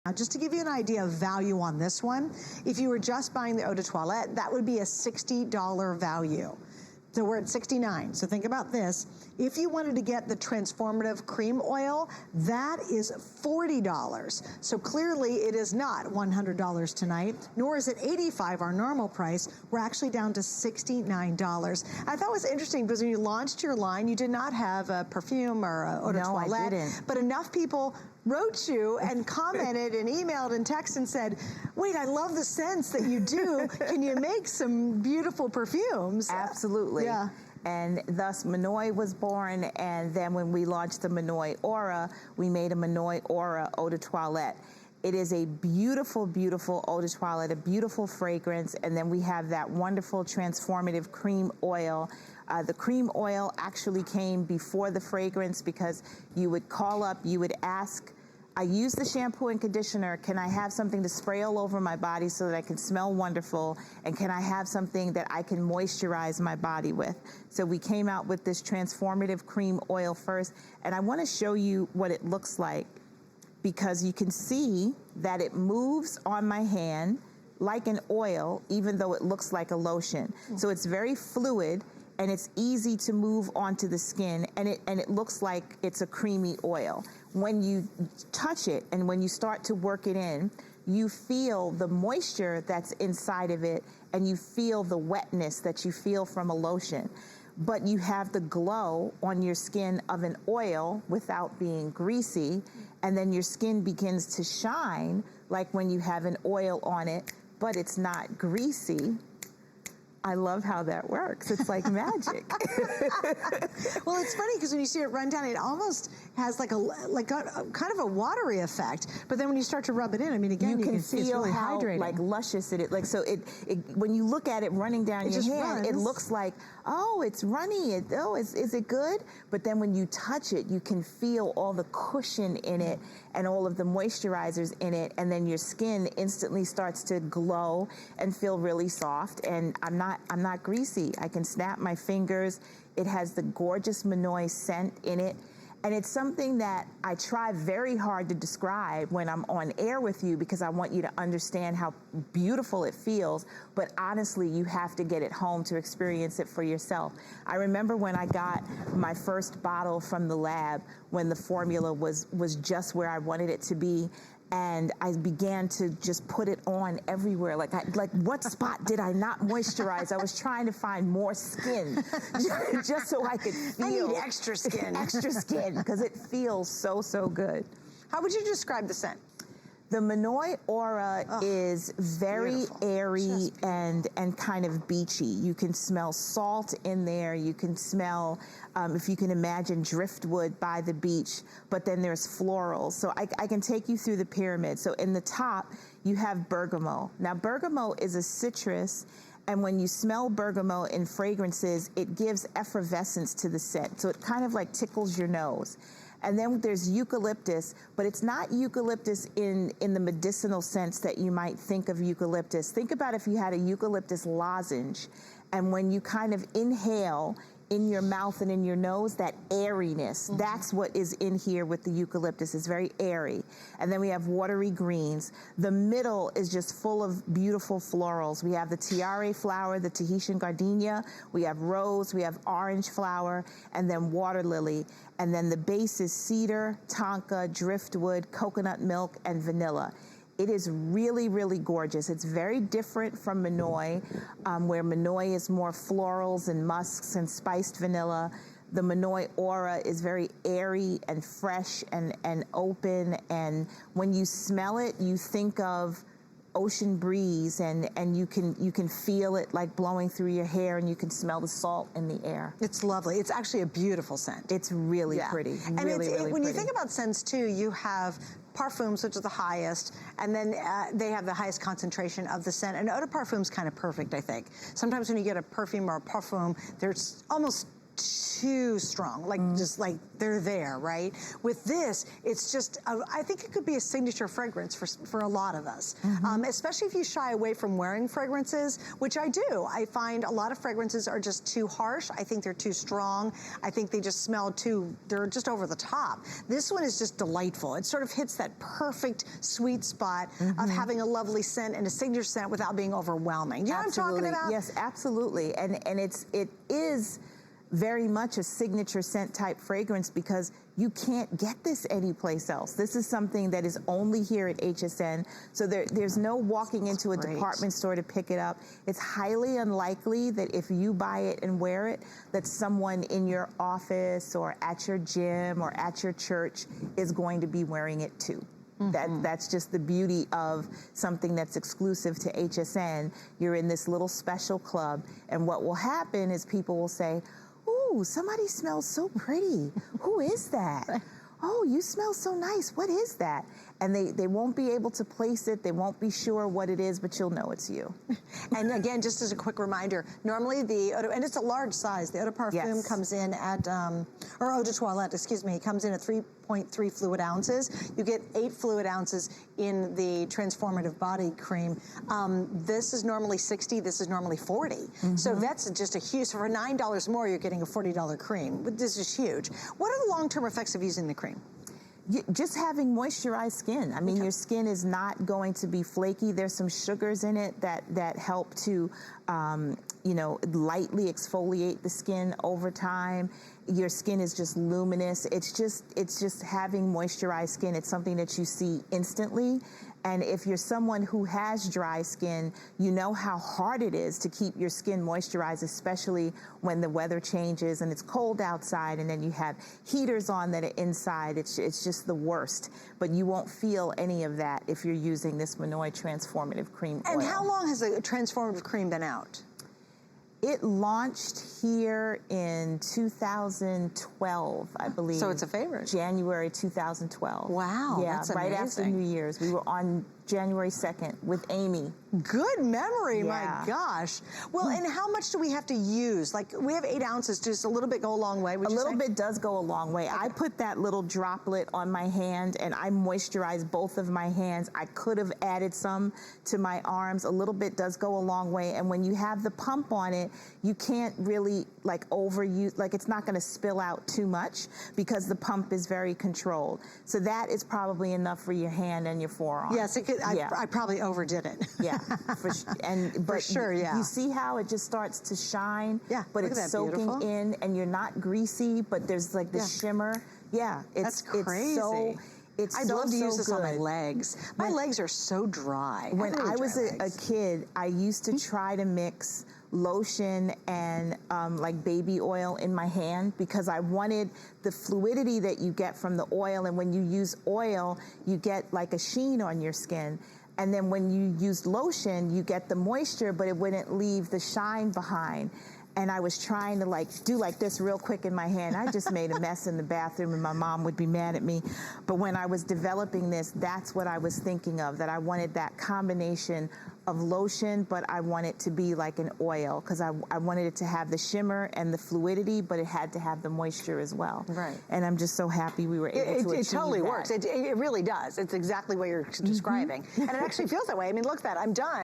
Now, just to give you an idea of value on this one, if you were just buying the Eau de Toilette, that would be a $60 value. So we're at $69. So think about this. If you wanted to get the Transformative Cream Oil, that is $40. So clearly it is not $100 tonight, nor is it $85, our normal price. We're actually down to $69. I thought it was interesting because when you launched your line, you did not have a perfume or a Eau de Toilette. No, I didn't. But enough people wrote you and commented and emailed and texted and said, wait, I love the scents that you do. Can you make some beautiful perfumes? Absolutely. Yeah. And thus Monoi was born, and then when we launched the Monoi Ora, we made a Monoi Ora Eau de Toilette. It is a beautiful, beautiful Eau de Toilette, a beautiful fragrance, and then we have that wonderful Transformative Cream Oil. The cream oil actually came before the fragrance because you would call up, you would ask, I use the shampoo and conditioner, can I have something to spray all over my body so that I can smell wonderful, and can I have something that I can moisturize my body with? So we came out with this Transformative Cream Oil first, and I want to show you what it looks like, because you can see that it moves on my hand like an oil, even though it looks like a lotion. So it's very fluid, and it's easy to move onto the skin, and it looks like it's a creamy oil. When you touch it and when you start to work it in, you feel the moisture that's inside of it, and you feel the wetness that you feel from a lotion. But you have the glow on your skin of an oil without being greasy, and then your skin begins to shine like when you have an oil on it, but it's not greasy. I love how that works. It's like magic. Well, it's funny because when you see it run down, it almost has like a kind of a watery effect. But then when you start to rub it in, I mean, again, you can see it's really hydrating. Like luscious it is. Like, so it when you look at it running down your hand, it looks like, oh, it's runny. Is it good? But then when you touch it, you can feel all the cushion in it and all of the moisturizers in it, and then your skin instantly starts to glow and feel really soft. And I'm not greasy. I can snap my fingers. It has the gorgeous Monoi scent in it. And it's something that I try very hard to describe when I'm on air with you, because I want you to understand how beautiful it feels. But honestly, you have to get it home to experience it for yourself. I remember when I got my first bottle from the lab, when the formula was just where I wanted it to be. And I began to just put it on everywhere. Like what spot did I not moisturize? I was trying to find more skin, just so I could feel. I need extra skin. Extra skin, because it feels so, so good. How would you describe the scent? The Monoi Ora is very beautiful, airy and kind of beachy. You can smell salt in there. You can smell, if you can imagine, driftwood by the beach, but then there's florals. So I can take you through the pyramid. So in the top, you have bergamot. Now, bergamot is a citrus, and when you smell bergamot in fragrances, it gives effervescence to the scent. So it kind of like tickles your nose. And then there's eucalyptus, but it's not eucalyptus in the medicinal sense that you might think of eucalyptus. Think about if you had a eucalyptus lozenge, and when you kind of inhale in your mouth and in your nose, that airiness, that's what is in here with the eucalyptus. It's very airy. And then we have watery greens. The middle is just full of beautiful florals. We have the Tiare flower, the Tahitian gardenia, we have rose, we have orange flower, and then water lily. And then the base is cedar, tonka, driftwood, coconut milk, and vanilla. It is really, really gorgeous. It's very different from Monoi, where Monoi is more florals and musks and spiced vanilla. The Monoi Ora is very airy and fresh and open. And when you smell it, you think of ocean breeze, and you can feel it like blowing through your hair, and you can smell the salt in the air. It's lovely. It's actually a beautiful scent. It's really pretty. And really, really when pretty. you think about scents too, you have parfums, which is the highest, and then they have the highest concentration of the scent. And eau de parfum is kind of perfect, I think. Sometimes when you get a perfume or a parfum, there's almost too strong, like just like they're there, right? With this, it's just, I think it could be a signature fragrance for a lot of us, especially if you shy away from wearing fragrances, which I do. I find a lot of fragrances are just too harsh. I think they're too strong. I think they just smell they're just over the top. This one is just delightful. It sort of hits that perfect sweet spot of having a lovely scent and a signature scent without being overwhelming. Do you know what I'm talking about? Yes, absolutely. And it is very much a signature scent type fragrance because you can't get this anyplace else. This is something that is only here at HSN. So there's no walking into a department store to pick it up. It's highly unlikely that if you buy it and wear it, that someone in your office or at your gym or at your church is going to be wearing it too. That's just the beauty of something that's exclusive to HSN. You're in this little special club, and what will happen is people will say, "Ooh, somebody smells so pretty. Who is that? Oh, you smell so nice. What is that?" And they won't be able to place it. They won't be sure what it is, but you'll know it's you. And again, just as a quick reminder, normally the eau de, and it's a large size, the eau de parfum comes in at, or eau de toilette, excuse me, comes in at 3.3 fluid ounces. You get 8 fluid ounces in the Transformative Body Cream. This is normally 60, this is normally 40. So that's just a huge, so for $9 more, you're getting a $40 cream. This is huge. What are the long-term effects of using the cream? Just having moisturized skin. I mean, your skin is not going to be flaky. There's some sugars in it that help to, you know, lightly exfoliate the skin over time. Your skin is just luminous. It's just having moisturized skin. It's something that you see instantly. And if you're someone who has dry skin, you know how hard it is to keep your skin moisturized, especially when the weather changes and it's cold outside and then you have heaters on that are inside. It's just the worst. But you won't feel any of that if you're using this Monoi Transformative Cream Oil. And how long has the Transformative Cream been out? It launched here in 2012, I believe. So it's a favorite. January 2012. Wow, yeah, that's right amazing. after New Year's. We were on January 2nd with Amy. Good memory, my gosh. Well, and how much do we have to use? Like, we have 8 ounces, just a little bit go a long way, would you say? A little bit does go a long way. I put that little droplet on my hand and I moisturize both of my hands. I could have added some to my arms. A little bit does go a long way. And when you have the pump on it, you can't really like overuse, like it's not gonna spill out too much because the pump is very controlled. So that is probably enough for your hand and your forearm. Yes, it could, I probably overdid it. Yeah, but sure, you see how it just starts to shine, but look at it's that, soaking beautiful. in and you're not greasy, but there's like the shimmer. Yeah, That's crazy. I'd love to use this on my legs. My legs are so dry. When I was a kid, I used to try to mix lotion and like baby oil in my hand because I wanted the fluidity that you get from the oil. And when you use oil, you get like a sheen on your skin. And then when you use lotion, you get the moisture, but it wouldn't leave the shine behind. And I was trying to like do like this real quick in my hand. I just made a mess in the bathroom and my mom would be mad at me. But when I was developing this, that's what I was thinking of, that I wanted that combination of lotion, but I want it to be like an oil because I wanted it to have the shimmer and the fluidity, but it had to have the moisture as well. Right. And I'm just so happy we were able to achieve It totally that. works. It really does. It's exactly what you're describing. And it actually feels that way. I mean, look at that. I'm done.